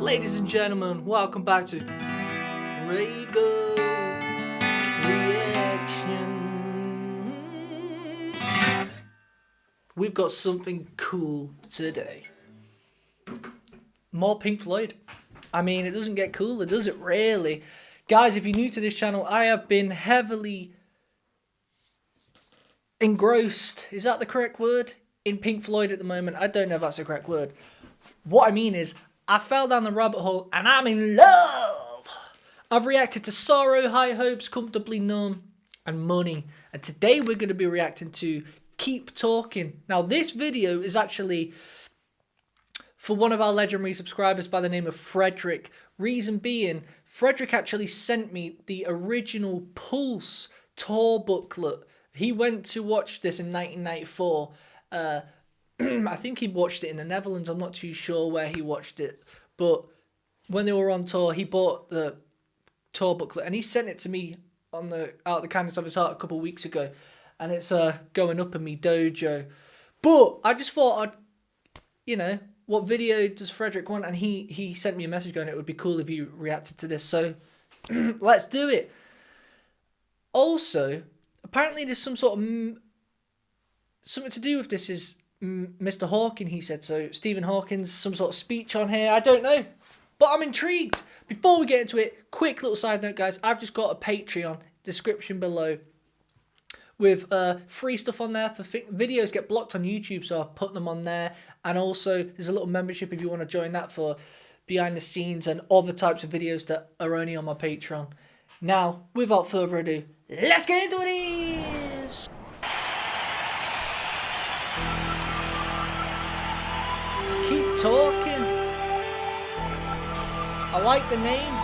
Ladies and gentlemen, welcome back to RAYGO Reactions. We've got something cool today. More Pink Floyd. I mean, it doesn't get cooler, does it really? Guys, if you're new to this channel, I have been heavily engrossed, is that the correct word? In Pink Floyd at the moment. I don't know if that's the correct word. What I mean is, I fell down the rabbit hole and I'm in love. I've reacted to Sorrow, High Hopes, Comfortably Numb, and Money. And today we're going to be reacting to Keep Talking. Now this video is actually for one of our legendary subscribers by the name of Frederick. Reason being, Frederick actually sent me the original Pulse tour booklet. He went to watch this in 1994. I think he watched it in the Netherlands. I'm not too sure where he watched it. But when they were on tour, he bought the tour booklet. And he sent it to me out of the kindness of his heart a couple of weeks ago. And it's going up in me dojo. But I just thought what video does Frederick want? And he sent me a message going, it would be cool if you reacted to this. So let's do it. Also, apparently there's some sort of something to do with this is Mr. Hawking, he said. So Stephen Hawking's some sort of speech on here. I don't know. But I'm intrigued. Before we get into it, quick little side note, guys. I've just got a Patreon, description below, with free stuff on there. For videos get blocked on YouTube, so I've put them on there. And also, there's a little membership if you want to join that for behind the scenes and other types of videos that are only on my Patreon. Now, without further ado, let's get into this! Keep Talking. I like the name.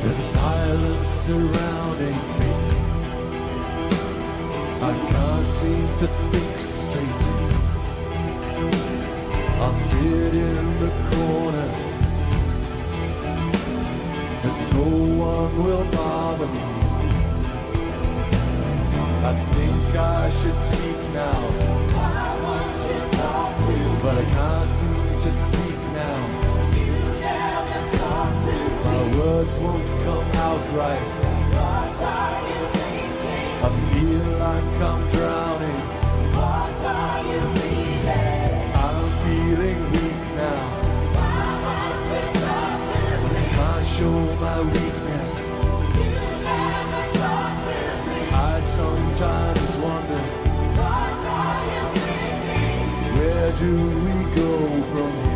There's a silence surrounding me. I can't seem to think straight. I'll sit in the corner and no one will bother me. I think I should speak now. I want to talk to you, but I can't seem to speak now. My words won't come out right. What are you thinking? I feel like I'm drowning. What are you feeling? I'm feeling weak now. I want to talk to me. I can't show my weakness. You never talk to me. I sometimes wonder. What are you thinking? Where do we go from here?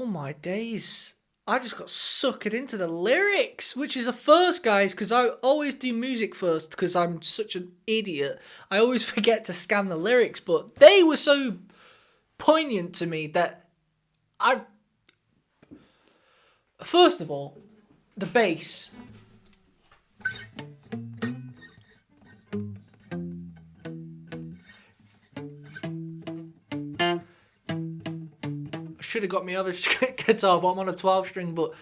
My days, I just got suckered into the lyrics, which is a first, guys, because I always do music first because I'm such an idiot. I always forget to scan the lyrics, but they were so poignant to me that first of all, the bass. should have got me other guitar, but I'm on a 12 string. But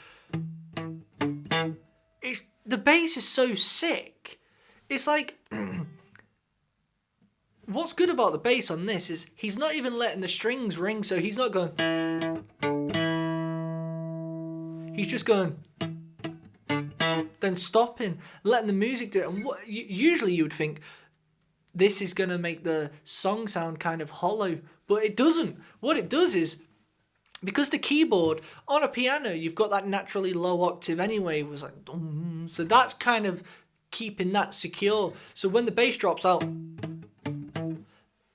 the bass is so sick. It's like, what's good about the bass on this is he's not even letting the strings ring, so he's not going. He's just going, then stopping, letting the music do it. And what usually you would think this is going to make the song sound kind of hollow, but it doesn't. What it does is, because the keyboard on a piano, you've got that naturally low octave anyway, it was like, dum, so that's kind of keeping that secure. So when the bass drops out,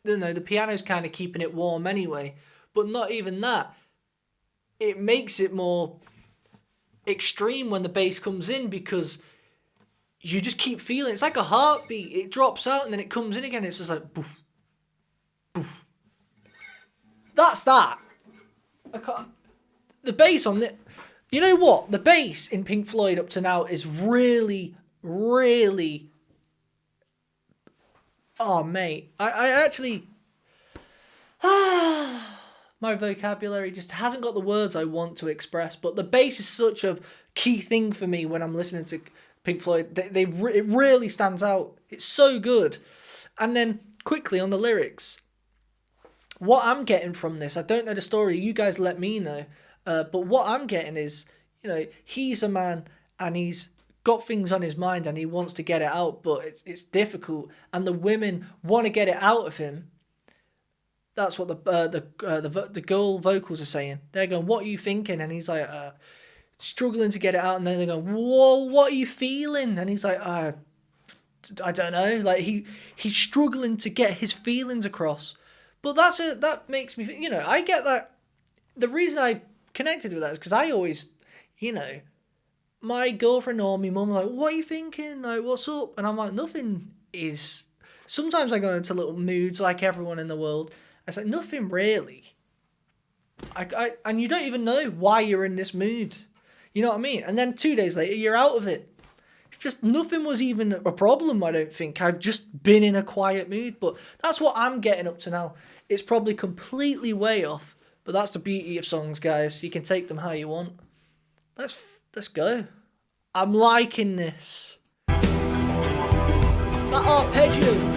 the piano's kind of keeping it warm anyway. But not even that. It makes it more extreme when the bass comes in, because you just keep feeling it's like a heartbeat. It drops out and then it comes in again. It's just like boof, boof. That's that. The bass on the, you know what? The bass in Pink Floyd up to now is really, really. Oh mate, I actually. My vocabulary just hasn't got the words I want to express, but the bass is such a key thing for me when I'm listening to Pink Floyd. It really stands out. It's so good. And then quickly on the lyrics, what I'm getting from this, I don't know the story, you guys let me know, but what I'm getting is, he's a man and he's got things on his mind and he wants to get it out, but it's difficult, and the women want to get it out of him. That's what the girl vocals are saying. They're going, "What are you thinking?" And he's like, struggling to get it out. And then they're going, "Whoa, what are you feeling?" And he's like, I don't know. Like he's struggling to get his feelings across. But that makes me, I get that. The reason I connected with that is because I always, my girlfriend or my mum are like, "What are you thinking? Like, what's up?" And I'm like, nothing is. Sometimes I go into little moods like everyone in the world. It's like, nothing really. And you don't even know why you're in this mood. You know what I mean? And then 2 days later, you're out of it. It's just nothing was even a problem, I don't think. I've just been in a quiet mood. But that's what I'm getting up to now. It's probably completely way off. But that's the beauty of songs, guys. You can take them how you want. Let's go. I'm liking this. That arpeggio.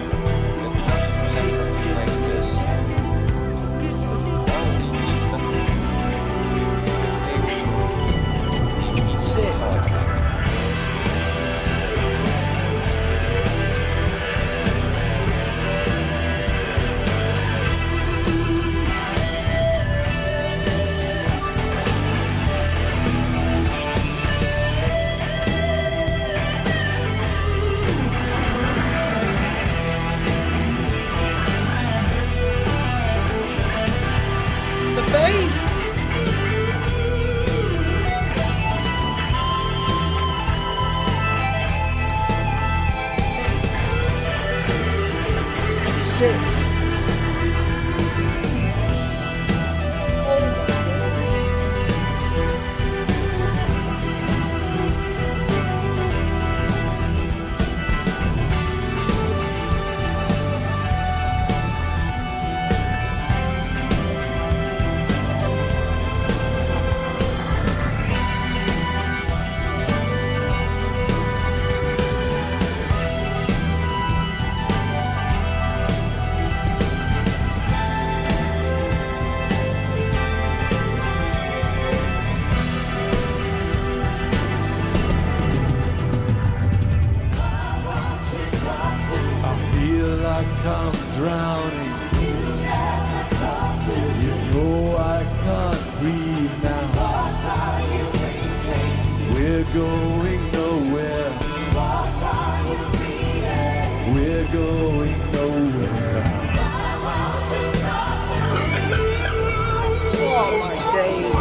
I'm drowning. You know I can't breathe now. What are you thinking? We're going nowhere. What are you feeling? We're going nowhere. Oh my days.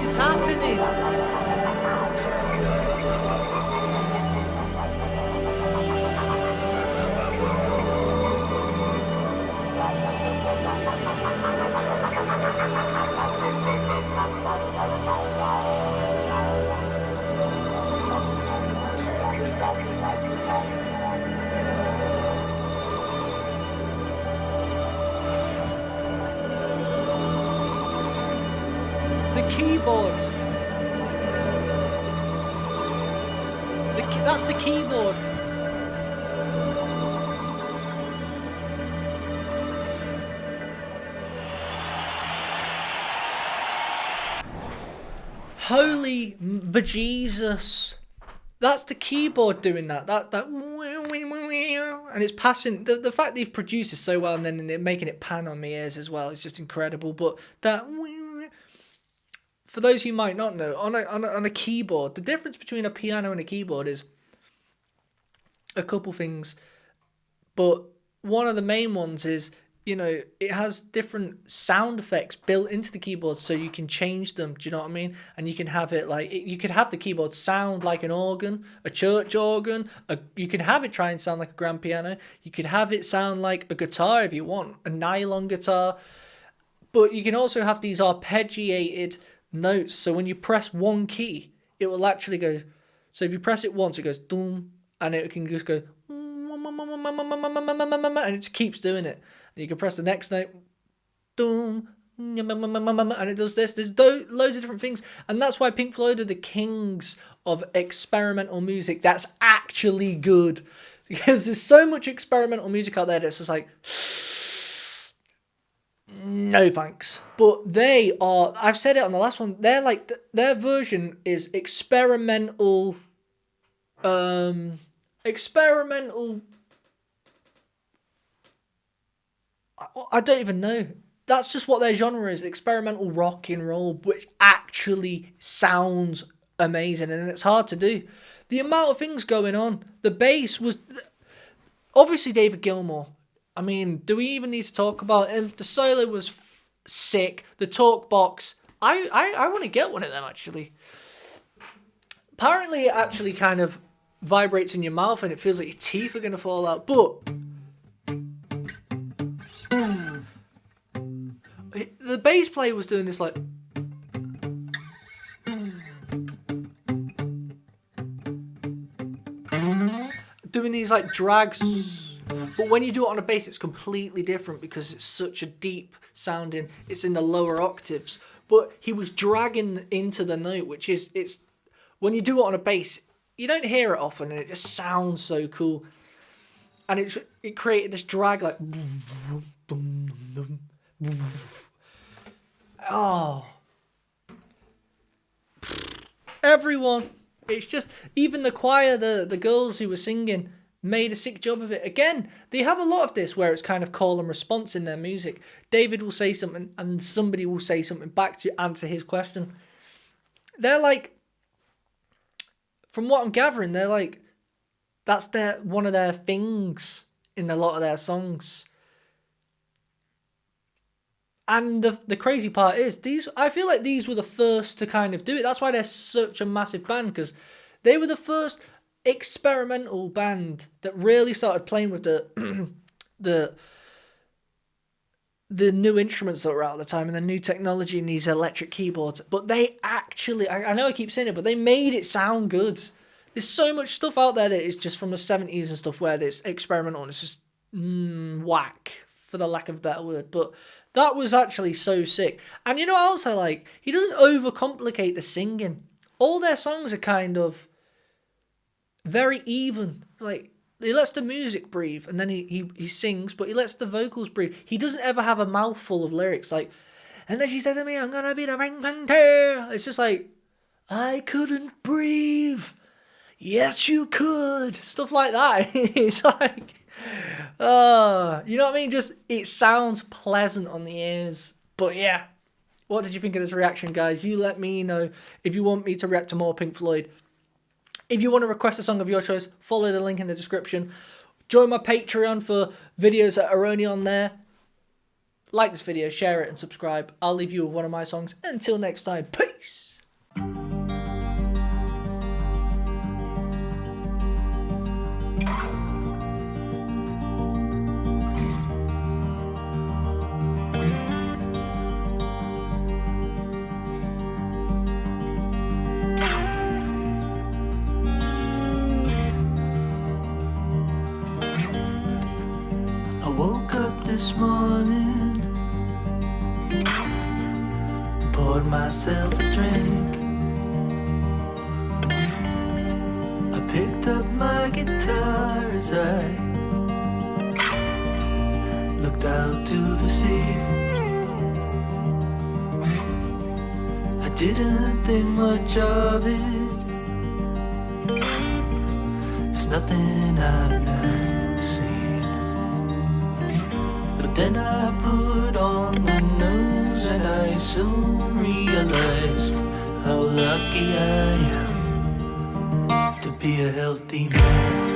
is happening? The keyboard. That's the keyboard. Holy bejesus. That's the keyboard doing that. That and it's passing. The fact they've produced it so well and then they're making it pan on my ears as well is just incredible. But that, for those who might not know, on a keyboard, the difference between a piano and a keyboard is a couple things. But one of the main ones is, you know, it has different sound effects built into the keyboard so you can change them. Do you know what I mean? And you can have it like, you could have the keyboard sound like an organ, a church organ. You can have it try and sound like a grand piano. You could have it sound like a guitar if you want, a nylon guitar. But you can also have these arpeggiated notes. So when you press one key, it will actually go. So if you press it once, it goes doom, and it can just go, and it just keeps doing it. And you can press the next note, doom, and it does this. There's loads of different things, and that's why Pink Floyd are the kings of experimental music that's actually good, because there's so much experimental music out there that's just like, no thanks. But they are, I've said it on the last one, they're like, their version is experimental, I don't even know. That's just what their genre is, experimental rock and roll, which actually sounds amazing, and it's hard to do. The amount of things going on. The bass was, obviously David Gilmour. I mean, do we even need to talk about him? The solo was sick. The talk box, I want to get one of them, actually. Apparently it actually kind of vibrates in your mouth and it feels like your teeth are going to fall out, but the bass player was doing this like, doing these like drags, but when you do it on a bass it's completely different because it's such a deep sounding, it's in the lower octaves, but he was dragging into the note, which is, it's, when you do it on a bass you don't hear it often and it just sounds so cool, and it created this drag like, oh, everyone, it's just, even the choir, the girls who were singing made a sick job of it. Again, they have a lot of this where it's kind of call and response in their music. David will say something and somebody will say something back to answer his question. They're like, from what I'm gathering, they're like, that's one of their things in a lot of their songs. And the crazy part is, I feel like these were the first to kind of do it. That's why they're such a massive band, because they were the first experimental band that really started playing with the new instruments that were out at the time and the new technology and these electric keyboards. But they actually, I know I keep saying it, but they made it sound good. There's so much stuff out there that is just from the 70s and stuff where it's experimental and it's just whack, for the lack of a better word. But that was actually so sick. And you know what else I like? He doesn't overcomplicate the singing. All their songs are kind of very even. Like, he lets the music breathe and then he sings, but he lets the vocals breathe. He doesn't ever have a mouthful of lyrics like, and then she said to me, I'm gonna be the ring painter. It's just like, I couldn't breathe. Yes, you could. Stuff like that. It's like, you know what I mean? Just, it sounds pleasant on the ears. But yeah, what did you think of this reaction, guys? You let me know if you want me to react to more Pink Floyd. If you want to request a song of your choice, follow the link in the description. Join my Patreon for videos that are only on there. Like this video, share it, and subscribe. I'll leave you with one of my songs. Until next time, peace! this morning, poured myself a drink. I picked up my guitar as I looked out to the sea. I didn't think much of it. It's nothing I've never seen. But then I put on the news and I soon realized how lucky I am to be a healthy man.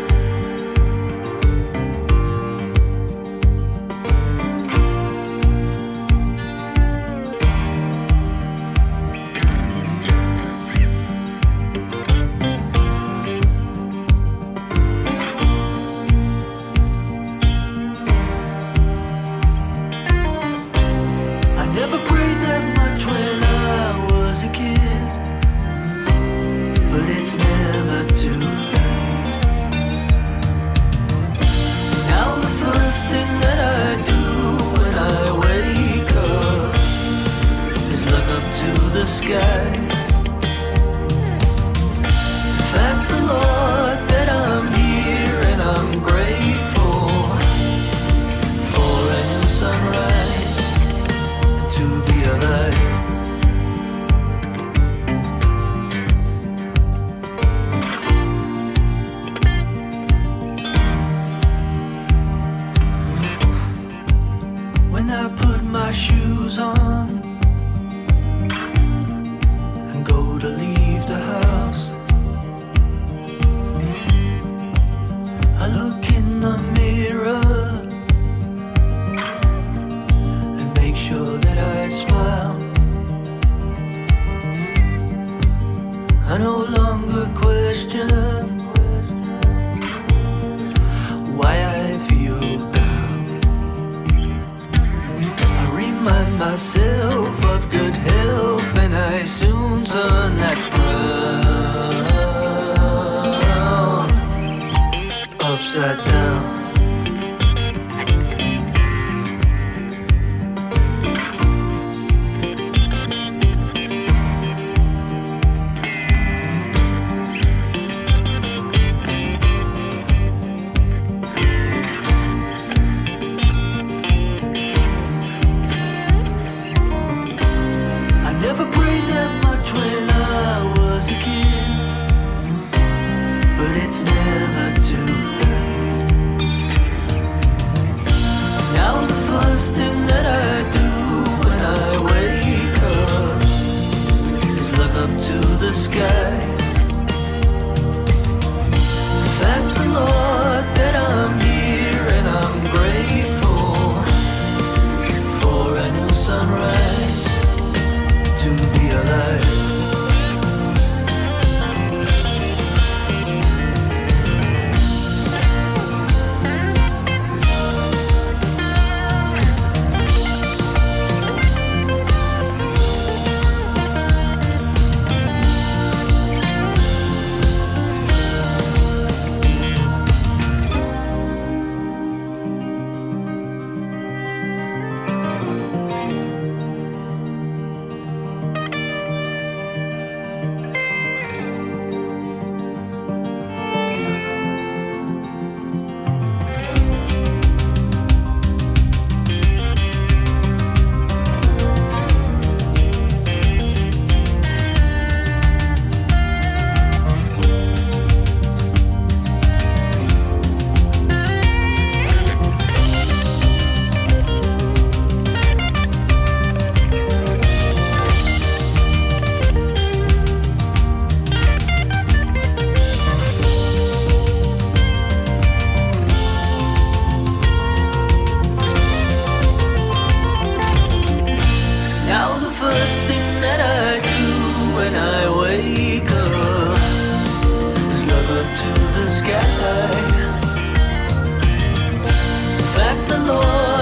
Thank the Lord